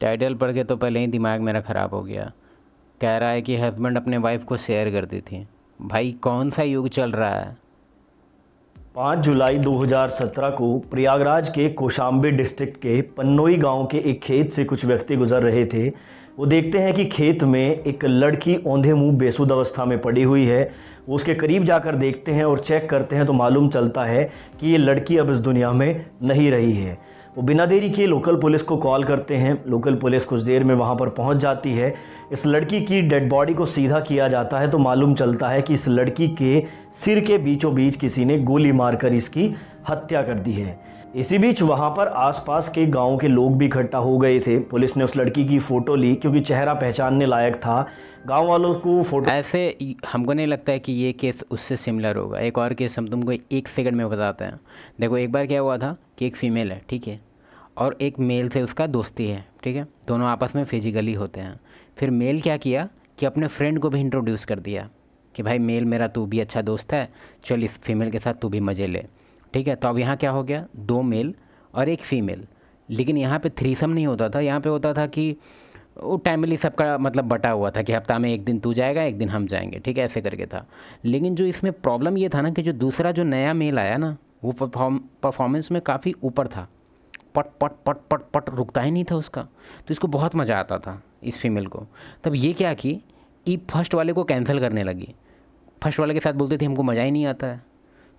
Title पढ़ के तो पहले ही दिमाग मेरा ख़राब हो गया। कह रहा है कि हस्बैंड अपने वाइफ को शेयर करती थी। भाई कौन सा युग चल रहा है। 5 जुलाई 2017 को प्रयागराज के कौशाम्बी डिस्ट्रिक्ट के पन्नोई गांव के एक खेत से कुछ व्यक्ति गुजर रहे थे। वो देखते हैं कि खेत में एक लड़की औंधे मुंह बेसुध अवस्था में पड़ी हुई है। वो उसके करीब जाकर देखते हैं और चेक करते हैं तो मालूम चलता है कि ये लड़की अब इस दुनिया में नहीं रही है। वो बिना देरी किए लोकल पुलिस को कॉल करते हैं। लोकल पुलिस कुछ देर में वहाँ पर पहुँच जाती है। इस लड़की की डेड बॉडी को सीधा किया जाता है तो मालूम चलता है कि इस लड़की के सिर के बीचों बीच किसी ने गोली मारकर इसकी हत्या कर दी है। इसी बीच वहाँ पर आसपास के गांव के लोग भी इकट्ठा हो गए थे। पुलिस ने उस लड़की की फ़ोटो ली क्योंकि चेहरा पहचानने लायक था। गांव वालों को फ़ोटो ऐसे हमको नहीं लगता है कि ये केस उससे सिमिलर होगा। एक और केस हम तुमको 1 सेकंड में बताते हैं। देखो एक बार क्या हुआ था कि एक फ़ीमेल है, ठीक है, और एक मेल से उसका दोस्ती है, ठीक है, दोनों आपस में फिजिकली होते हैं। फिर मेल क्या किया कि अपने फ्रेंड को भी इंट्रोड्यूस कर दिया कि भाई मेल मेरा तू भी अच्छा दोस्त है, चल इस फीमेल के साथ तू भी मज़े ले, ठीक है। तो अब यहाँ क्या हो गया, 2 मेल और 1 फीमेल। लेकिन यहाँ पे थ्रीसम नहीं होता था, यहाँ पे होता था कि वो टाइमली सबका मतलब बटा हुआ था कि हफ्ता में 1 दिन तू जाएगा 1 दिन हम जाएंगे, ठीक है, ऐसे करके था। लेकिन जो इसमें प्रॉब्लम ये था ना कि जो दूसरा जो नया मेल आया ना वो परफॉर्मेंस में काफ़ी ऊपर था। पट पट पट पट पट रुकता ही नहीं था उसका। तो इसको बहुत मज़ा आता था इस फीमेल को। तब ये क्या कि ई फर्स्ट वाले को कैंसिल करने लगी। फर्स्ट वाले के साथ बोलते थे हमको मज़ा ही नहीं आता है।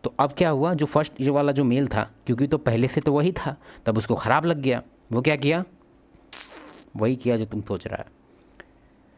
तो अब क्या हुआ, जो फर्स्ट ये वाला जो मेल था, क्योंकि तो पहले से तो वही था, तब उसको ख़राब लग गया। वो क्या किया, वही किया जो तुम सोच रहा है।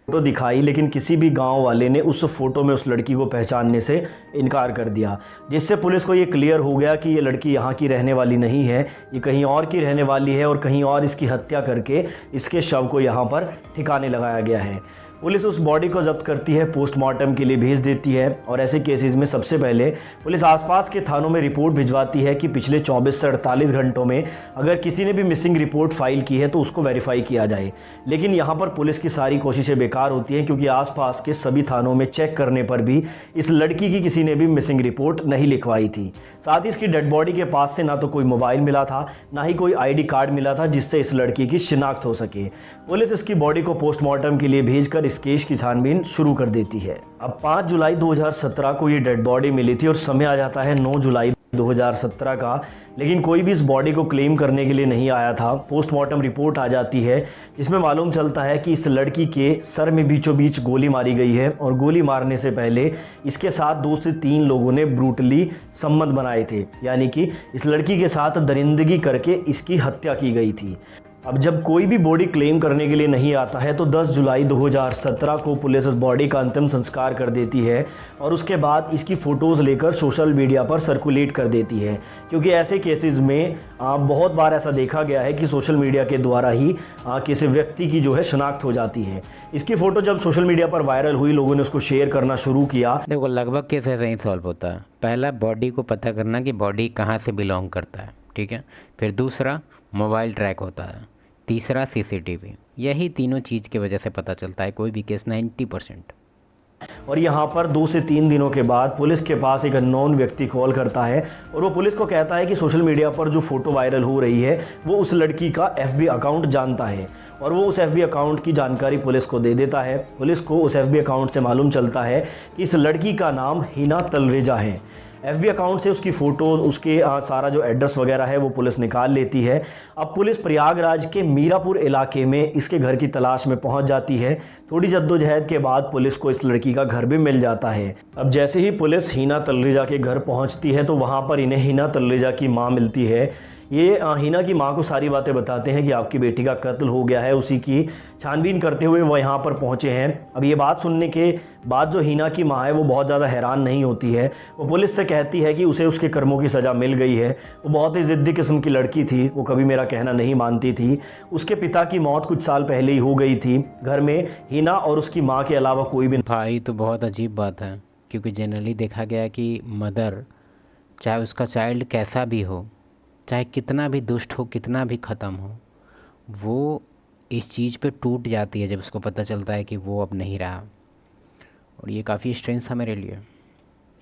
फ़ोटो दिखाई, लेकिन किसी भी गांव वाले ने उस फ़ोटो में उस लड़की को पहचानने से इनकार कर दिया, जिससे पुलिस को ये क्लियर हो गया कि ये लड़की यहाँ की रहने वाली नहीं है, ये कहीं और की रहने वाली है और कहीं और इसकी हत्या करके इसके शव को यहाँ पर ठिकाने लगाया गया है। पुलिस उस बॉडी को जब्त करती है, पोस्टमार्टम के लिए भेज देती है। और ऐसे केसेस में सबसे पहले पुलिस आसपास के थानों में रिपोर्ट भिजवाती है कि पिछले 24 से 48 घंटों में अगर किसी ने भी मिसिंग रिपोर्ट फाइल की है तो उसको वेरीफाई किया जाए। लेकिन यहाँ पर पुलिस की सारी कोशिशें बेकार होती हैं क्योंकि आसपास के सभी थानों में चेक करने पर भी इस लड़की की किसी ने भी मिसिंग रिपोर्ट नहीं लिखवाई थी। साथ ही इसकी डेड बॉडी के पास से ना तो कोई मोबाइल मिला था, ना ही कोई ID कार्ड मिला था जिससे इस लड़की की शिनाख्त हो सके। पुलिस इसकी बॉडी को पोस्टमार्टम के लिए भेजकर इस केस की छानबीन शुरू कर देती है। अब 5 जुलाई 2017 को ये डेड बॉडी मिली थी और समय आ जाता है 9 जुलाई 2017 का, लेकिन कोई भी इस बॉडी को क्लेम करने के लिए नहीं आया था। पोस्टमार्टम रिपोर्ट आ जाती है जिसमें मालूम चलता है कि इस लड़की के सर में बीचों बीच गोली मारी गई है और गोली मारने से पहले इसके साथ 2 से 3 लोगों ने ब्रूटली संबंध बनाए थे, यानी कि इस लड़की के साथ दरिंदगी करके इसकी हत्या की गई थी। अब जब कोई भी बॉडी क्लेम करने के लिए नहीं आता है तो 10 जुलाई 2017 को पुलिस उस बॉडी का अंतिम संस्कार कर देती है और उसके बाद इसकी फ़ोटोज़ लेकर सोशल मीडिया पर सर्कुलेट कर देती है, क्योंकि ऐसे केसेस में बहुत बार ऐसा देखा गया है कि सोशल मीडिया के द्वारा ही किसी व्यक्ति की जो है शनाख्त हो जाती है। इसकी फ़ोटो जब सोशल मीडिया पर वायरल हुई, लोगों ने उसको शेयर करना शुरू किया। देखो लगभग केस ऐसे ही सॉल्व होता है। पहला बॉडी को पता करना कि बॉडी कहाँ से बिलोंग करता है, ठीक है। फिर दूसरा मोबाइल ट्रैक होता है। तीसरा CCTV। यही तीनों चीज़ की वजह से पता चलता है कोई भी केस 90%। और यहाँ पर 2 से 3 दिनों के बाद पुलिस के पास एक अननोन व्यक्ति कॉल करता है और वो पुलिस को कहता है कि सोशल मीडिया पर जो फ़ोटो वायरल हो रही है वो उस लड़की का FB अकाउंट जानता है और वो उस FB अकाउंट की जानकारी पुलिस को दे देता है। पुलिस को उस FB अकाउंट से मालूम चलता है कि इस लड़की का नाम हिना तलरेजा है। FB अकाउंट से उसकी फ़ोटोज़, उसके सारा जो एड्रेस वगैरह है वो पुलिस निकाल लेती है। अब पुलिस प्रयागराज के मीरापुर इलाके में इसके घर की तलाश में पहुंच जाती है। थोड़ी जद्दोजहद के बाद पुलिस को इस लड़की का घर भी मिल जाता है। अब जैसे ही पुलिस हिना तलरेजा के घर पहुंचती है तो वहां पर इन्हें हिना तलरेजा की मां मिलती है। ये हिना की मां को सारी बातें बताते हैं कि आपकी बेटी का कत्ल हो गया है। उसी की छानबीन करते हुए वो यहाँ पर पहुँचे हैं। अब ये बात सुनने के बाद जो हिना की मां है वो बहुत ज़्यादा हैरान नहीं होती है। वो पुलिस से कहती है कि उसे उसके कर्मों की सज़ा मिल गई है। वो बहुत ही ज़िद्दी किस्म की लड़की थी, वो कभी मेरा कहना नहीं मानती थी। उसके पिता की मौत कुछ साल पहले ही हो गई थी। घर में हिना और उसकी माँ के अलावा कोई भी। भाई तो बहुत अजीब बात है, क्योंकि जनरली देखा गया है कि मदर, चाहे उसका चाइल्ड कैसा भी हो, चाहे कितना भी दुष्ट हो, कितना भी ख़त्म हो, वो इस चीज़ पे टूट जाती है जब उसको पता चलता है कि वो अब नहीं रहा। और ये काफ़ी स्ट्रेंज था मेरे लिए।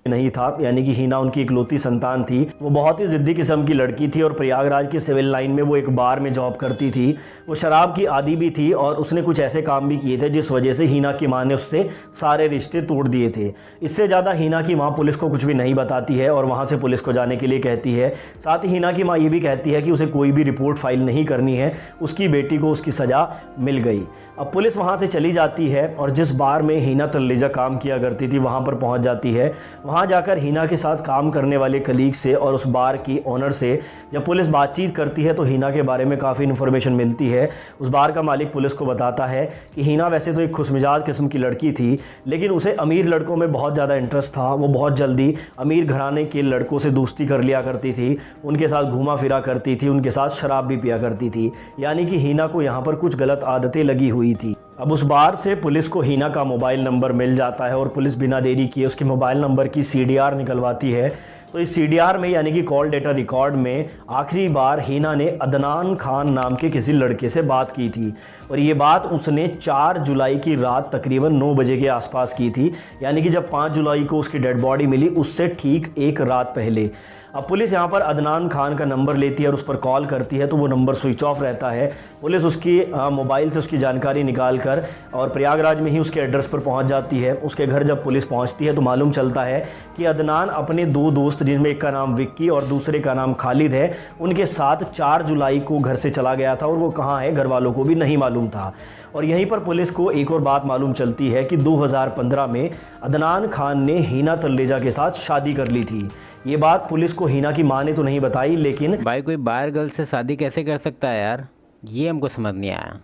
नहीं था, यानी कि हीना उनकी इकलौती संतान थी। वो बहुत ही ज़िद्दी किस्म की लड़की थी और प्रयागराज के सिविल लाइन में वो एक बार में जॉब करती थी। वो शराब की आदी भी थी और उसने कुछ ऐसे काम भी किए थे जिस वजह से हीना की मां ने उससे सारे रिश्ते तोड़ दिए थे। इससे ज़्यादा हीना की मां पुलिस को कुछ भी नहीं बताती है और वहाँ से पुलिस को जाने के लिए कहती है। साथ ही हीना की मां ये भी कहती है कि उसे कोई भी रिपोर्ट फाइल नहीं करनी है, उसकी बेटी को उसकी सज़ा मिल गई। अब पुलिस वहाँ से चली जाती है और जिस बार में हीना तल्लेजा काम किया करती थी वहाँ पर पहुँच जाती है। वहाँ जाकर हीना के साथ काम करने वाले कलीग से और उस बार की ओनर से जब पुलिस बातचीत करती है तो हीना के बारे में काफ़ी इन्फॉर्मेशन मिलती है। उस बार का मालिक पुलिस को बताता है कि हीना वैसे तो एक खुशमिजाज किस्म की लड़की थी, लेकिन उसे अमीर लड़कों में बहुत ज़्यादा इंटरेस्ट था। वो बहुत जल्दी अमीर घराने के लड़कों से दोस्ती कर लिया करती थी, उनके साथ घूमा फिरा करती थी, उनके साथ शराब भी पिया करती थी। यानी कि हीना को यहाँ पर कुछ गलत आदतें लगी हुई थी। अब उस बार से पुलिस को हीना का मोबाइल नंबर मिल जाता है और पुलिस बिना देरी किए उसके मोबाइल नंबर की CDR निकलवाती है। तो इस CDR में यानी कि कॉल डेटा रिकॉर्ड में आखिरी बार हीना ने अदनान खान नाम के किसी लड़के से बात की थी और ये बात उसने 4 जुलाई की रात तकरीबन 9 बजे के आसपास की थी। यानी कि जब 5 जुलाई को उसकी डेड बॉडी मिली उससे ठीक एक रात पहले। अब पुलिस यहाँ पर अदनान खान का नंबर लेती है और उस पर कॉल करती है तो वो नंबर स्विच ऑफ रहता है। पुलिस उसकी मोबाइल से उसकी जानकारी निकाल कर और प्रयागराज में ही उसके एड्रेस पर पहुँच जाती है। उसके घर जब पुलिस पहुँचती है तो मालूम चलता है कि अदनान अपने 2 दोस्त, जिनमें एक का नाम विक्की और दूसरे का नाम खालिद है, उनके साथ 4 जुलाई को घर से चला गया था और वो कहाँ है घर वालों को भी नहीं मालूम था। और यहीं पर पुलिस को एक और बात मालूम चलती है कि 2015 में अदनान खान ने हीना तल्लेजा के साथ शादी कर ली थी। ये बात पुलिस को हीना की मां ने तो नहीं बताई, लेकिन भाई कोई बाहर गर्ल से शादी कैसे कर सकता है यार, ये हमको समझ नहीं आया।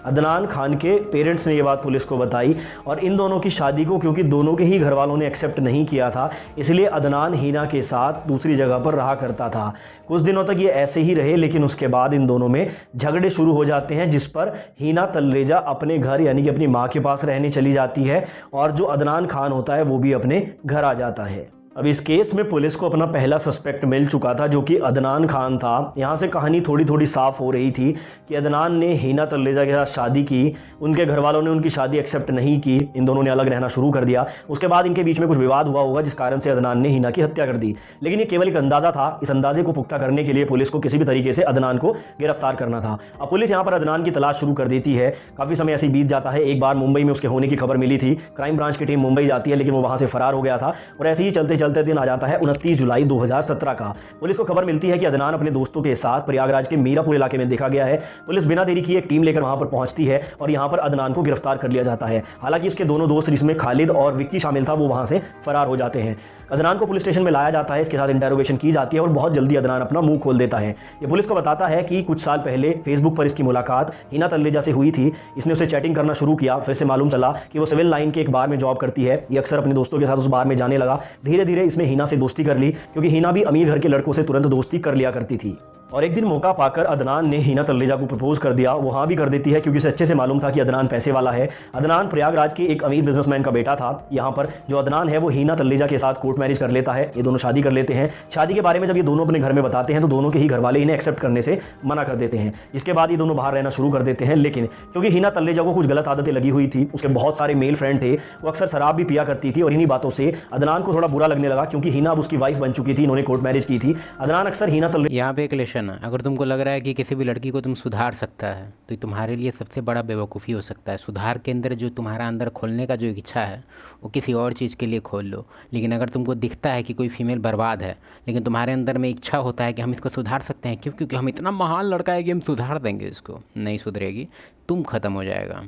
अदनान खान के पेरेंट्स ने ये बात पुलिस को बताई और इन दोनों की शादी को क्योंकि दोनों के ही घर वालों ने एक्सेप्ट नहीं किया था, इसलिए अदनान हीना के साथ दूसरी जगह पर रहा करता था। कुछ दिनों तक ये ऐसे ही रहे, लेकिन उसके बाद इन दोनों में झगड़े शुरू हो जाते हैं, जिस पर हीना तल्लेजा अपने घर यानी कि अपनी माँ के पास रहने चली जाती है और जो अदनान खान होता है वो भी अपने घर आ जाता है। अब इस केस में पुलिस को अपना पहला सस्पेक्ट मिल चुका था जो कि अदनान खान था। यहाँ से कहानी थोड़ी थोड़ी साफ हो रही थी कि अदनान ने हीना तल्लेजा के साथ शादी की, उनके घर वालों ने उनकी शादी एक्सेप्ट नहीं की, इन दोनों ने अलग रहना शुरू कर दिया। उसके बाद इनके बीच में कुछ विवाद हुआ होगा जिस कारण से अदनान ने हीना की हत्या कर दी। लेकिन ये केवल एक अंदाज़ा था। इस अंदाजे को पुख्ता करने के लिए पुलिस को किसी भी तरीके से अदनान को गिरफ्तार करना था। अब पुलिस यहाँ पर अदनान की तलाश शुरू कर देती है। काफ़ी समय ऐसे बीत जाता है। एक बार मुंबई में उसके होने की खबर मिली थी, क्राइम ब्रांच की टीम मुंबई जाती है, लेकिन वो वहाँ से फरार हो गया था। और ऐसे ही चलते चलते दिन आ जाता है 29 जुलाई 2017 का। पुलिस को खबर मिलती है कि अदनान अपने दोस्तों के साथ प्रयागराज के मीरापुर इलाके में देखा गया है। पुलिस बिना देरी किए एक टीम लेकर वहां पर पहुंचती है और यहां पर अदनान को गिरफ्तार कर लिया जाता है। हालांकि उसके दोनों दोस्त, जिसमें खालिद और विक्की शामिल था, वो वहां से फरार हो जाते हैं। अदनान को पुलिस स्टेशन में लाया जाता है, इसके साथ इंटरोगेशन की जाती है और बहुत जल्दी अदनान अपना मुंह खोल देता है। ये पुलिस को बताता है कि कुछ साल पहले फेसबुक पर इसकी मुलाकात हीना तल्लेजा से हुई थी। इसने उसे चैटिंग करना शुरू किया। फिर से मालूम चला कि वो सिविल लाइन के एक बार में जॉब करती है। ये अक्सर अपने दोस्तों के साथ उस बार में जाने लगा। धीरे धीरे इसने हीना से दोस्ती कर ली, क्योंकि हीना भी अमीर घर के लड़कों से तुरंत दोस्ती कर लिया करती थी। और एक दिन मौका पाकर अदनान ने हीना तल्लेजा को प्रपोज कर दिया। वो हाँ भी कर देती है, क्योंकि उसे अच्छे से मालूम था कि अदनान पैसे वाला है। अदनान प्रयागराज के एक अमीर बिजनेसमैन का बेटा था। यहाँ पर जो अदनान है वो हीना तल्लेजा के साथ कोर्ट मैरिज कर लेता है। ये दोनों शादी कर लेते हैं। शादी के बारे में जब ये दोनों अपने घर में बताते हैं तो दोनों के ही घर वाले इन्हें एक्सेप्ट करने से मना कर देते हैं। इसके बाद ये दोनों बाहर रहना शुरू कर देते हैं। लेकिन क्योंकि हीना तल्लेजा को कुछ गलत आदतें लगी हुई थी, उसके बहुत सारे मेल फ्रेंड थे, वो अक्सर शराब भी पिया करती थी और इन्हीं बातों से अदनान को थोड़ा बुरा लगने लगा, क्योंकि हीना अब उसकी वाइफ बन चुकी थी, इन्होंने कोर्ट मैरिज की थी। अदनान अक्सर हीना तल्लेजा यहाँ पे एक लेशन है, अगर तुमको लग रहा है कि किसी भी लड़की को तुम सुधार सकता है तो ये तुम्हारे लिए सबसे बड़ा बेवकूफ़ी हो सकता है। सुधार के अंदर जो तुम्हारा अंदर खोलने का जो इच्छा है वो किसी और चीज़ के लिए खोल लो। लेकिन अगर तुमको दिखता है कि कोई फीमेल बर्बाद है, लेकिन तुम्हारे अंदर में इच्छा होता है कि हम इसको सुधार सकते हैं, क्यों? क्योंकि हम इतना महान लड़का है कि हम सुधार देंगे इसको, नहीं सुधरेगी, तुम ख़त्म हो जाएगा।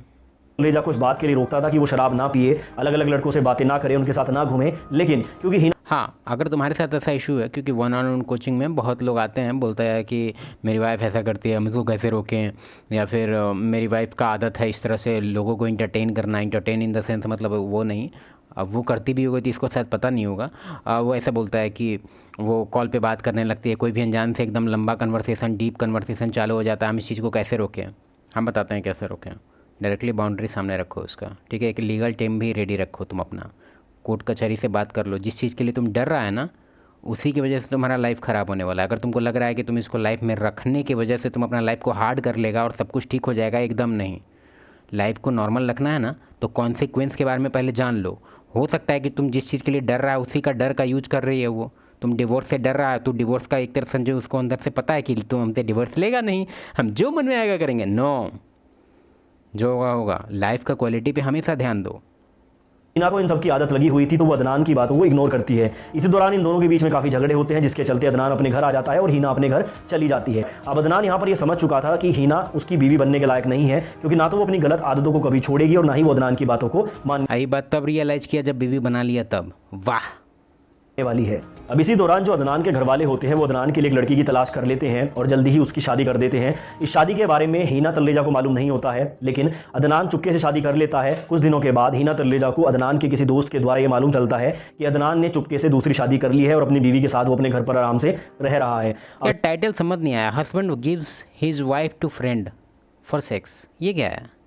तल्लेजा को इस बात के लिए रोकता था कि वो शराब ना पिए, अलग अलग लड़कों से बातें ना करे, उनके साथ ना घूमे। लेकिन क्योंकि हीना हाँ, अगर तुम्हारे साथ ऐसा इशू है, क्योंकि 1-on-1 कोचिंग में बहुत लोग आते हैं, बोलता है कि मेरी वाइफ ऐसा करती है, हम इसको कैसे रोकें, या फिर मेरी वाइफ का आदत है इस तरह से लोगों को इंटरटेन करना। इंटरटेन इन द सेंस मतलब वो नहीं, अब वो करती भी होगी तो इसको शायद पता नहीं होगा। वो ऐसा बोलता है कि वो कॉल पे बात करने लगती है, कोई भी अनजान से एकदम लंबा कन्वर्सेशन, डीप कन्वर्सेशन चालू हो जाता है। हम इस चीज़ को कैसे रोकें? हम बताते हैं कैसे रोकें। डायरेक्टली बाउंड्री सामने रखो उसका, ठीक है? एक लीगल टीम भी रेडी रखो तुम अपना, कोर्ट कचहरी से बात कर लो। जिस चीज़ के लिए तुम डर रहा है ना, उसी की वजह से तुम्हारा लाइफ ख़राब होने वाला है। अगर तुमको लग रहा है कि तुम इसको लाइफ में रखने की वजह से तुम अपना लाइफ को हार्ड कर लेगा और सब कुछ ठीक हो जाएगा, एकदम नहीं। लाइफ को नॉर्मल रखना है ना, तो कॉन्सिक्वेंस के बारे में पहले जान लो। हो सकता है कि तुम जिस चीज़ के लिए डर रहा है उसी का डर का यूज कर रही है वो। तुम डिवोर्स से डर रहा है तो डिवोर्स का एक तरह समझो उसको अंदर से पता है कि तुम हमसे डिवोर्स लेगा नहीं, हम जो मन में आएगा करेंगे। नो, जो होगा होगा। लाइफ का क्वालिटी पे हमेशा ध्यान दो। हिना को इन सब की आदत लगी हुई थी तो वो अदनान की बातों को इग्नोर करती है। इसी दौरान इन दोनों के बीच में काफ़ी झगड़े होते हैं, जिसके चलते अदनान अपने घर आ जाता है और हिना अपने घर चली जाती है। अब अदनान यहाँ पर ये समझ चुका था कि हिना उसकी बीवी बनने के लायक नहीं है, क्योंकि ना तो वो अपनी गलत आदतों को कभी छोड़ेगी और ना ही वो अदनान की बातों को मानने यही बात तब रियलाइज़ किया जब बीवी बना लिया तब। वाह। वाली है। अब इसी दौरान जो अदनान के घर वाले होते हैं वो अदनान के लिए एक लड़की की तलाश कर लेते हैं और जल्दी ही उसकी शादी कर देते हैं। इस शादी के बारे में हिना तल्लेजा को मालूम नहीं होता है, लेकिन अदनान चुपके से शादी कर लेता है। कुछ दिनों के बाद हिना तल्लेजा को अदनान के किसी दोस्त के द्वारा ये मालूम चलता है कि अदनान ने चुपके से दूसरी शादी कर ली है और अपनी बीवी के साथ वो अपने घर पर आराम से रह रहा है। ये टाइटल समझ नहीं आया, husband gives his wife to friend for sex, ये क्या है?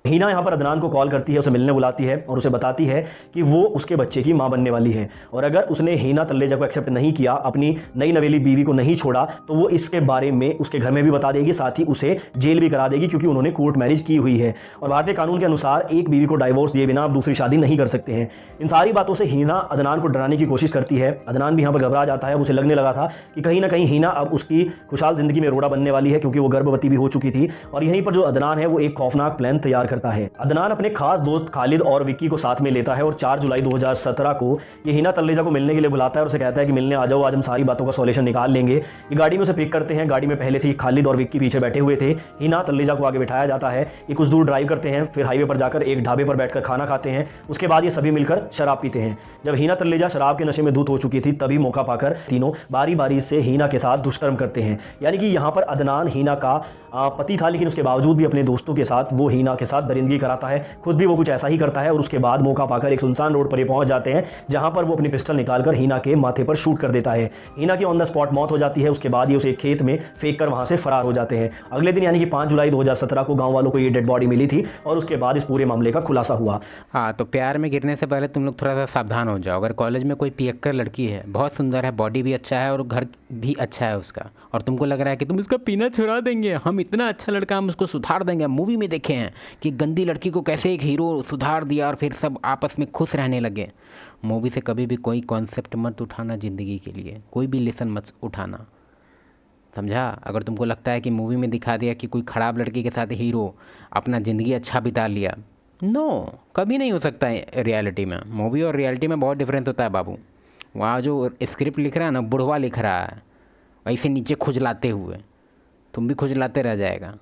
हिना यहाँ पर अदनान को कॉल करती है, उसे मिलने बुलाती है और उसे बताती है कि वो उसके बच्चे की मां बनने वाली है, और अगर उसने हिना तल्लेजा को एक्सेप्ट नहीं किया, अपनी नई नवेली बीवी को नहीं छोड़ा, तो वो इसके बारे में उसके घर में भी बता देगी, साथ ही उसे जेल भी करा देगी, क्योंकि उन्होंने कोर्ट मैरिज की हुई है और भारतीय कानून के अनुसार एक बीवी को डाइवोर्स दिए बिना आप दूसरी शादी नहीं कर सकते हैं। इन सारी बातों से हिना अदनान को डराने की कोशिश करती है। अदनान भी यहाँ पर घबरा जाता है। उसे लगने लगा था कि कहीं ना कहीं हिना अब उसकी खुशहाल जिंदगी में रोड़ा बनने वाली है, क्योंकि वो गर्भवती भी हो चुकी थी। और यहीं पर जो अदनान है वो एक खौफनाक प्लान तैयार करता है। अदनान अपने खास दोस्त खालिद और विक्की को साथ में लेता है और 4 जुलाई 2017 को ये हिना तल्लेजा को मिलने के लिए बुलाता है और उसे कहता है कि मिलने आ जाओ, आज हम सारी बातों का सॉल्यूशन निकाल लेंगे। ये गाड़ी में उसे पिक करते हैं। गाड़ी में पहले से ही खालिद और विक्की पीछे बैठे हुए थे। हिना तल्लेजा को आगे बिठाया जाता है। ये कुछ दूर ड्राइव करते हैं, फिर हाईवे पर जाकर एक ढाबे पर बैठकर खाना खाते हैं। उसके बाद ये सभी मिलकर शराब पीते हैं। जब हिना तल्लेजा शराब के नशे में धुत हो चुकी थी, तभी मौका पाकर तीनों बारी बारी से हिना के साथ दुष्कर्म करते हैं। यानी कि यहाँ पर अदनान हिना का पति था, लेकिन उसके बावजूद भी अपने दोस्तों के साथ वो हिना के साथ दरिंदगी कराता है। खुद भी वो कुछ ऐसा ही करता है और उसके बाद मौका पाकर एक सुनसान रोड पर ये पहुंच जाते हैं, जहां पर वो अपनी पिस्टल निकालकर हिना के माथे पर शूट कर देता है। हिना की ऑन द स्पॉट मौत हो जाती है। उसके बाद ये उसे एक खेत में फेंक कर वहां से फरार हो जाते हैं। अगले दिन यानी कि 5 जुलाई 2017 को गांव वालों को ये डेड बॉडी मिली थी और उसके बाद इस पूरे मामले का खुलासा हुआ। हाँ, तो प्यार में गिरने से पहले तुम लोग थोड़ा सा सावधान हो जाओ। अगर कॉलेज में कोई पियक्कर लड़की है, बहुत सुंदर है, बॉडी भी अच्छा है और घर भी अच्छा है उसका, और तुमको लग रहा है कि तुम इसका पीना छुड़ा देंगे, हम इतना अच्छा लड़का हम उसको सुधार देंगे। मूवी में देखे हैं कि गंदी लड़की को कैसे एक हीरो सुधार दिया और फिर सब आपस में खुश रहने लगे। मूवी से कभी भी कोई कॉन्सेप्ट मत उठाना ज़िंदगी के लिए, कोई भी लेसन मत उठाना, समझा? अगर तुमको लगता है कि मूवी में दिखा दिया कि कोई ख़राब लड़की के साथ हीरो अपना ज़िंदगी अच्छा बिता लिया, नो, कभी नहीं हो सकता है रियलिटी में। मूवी और रियलिटी में बहुत डिफरेंस होता है बाबू। वहाँ जो स्क्रिप्ट लिख रहा है ना, बुढ़वा लिख रहा है, वैसे नीचे खुजलाते हुए, तुम भी खुजलाते रह जाएगा।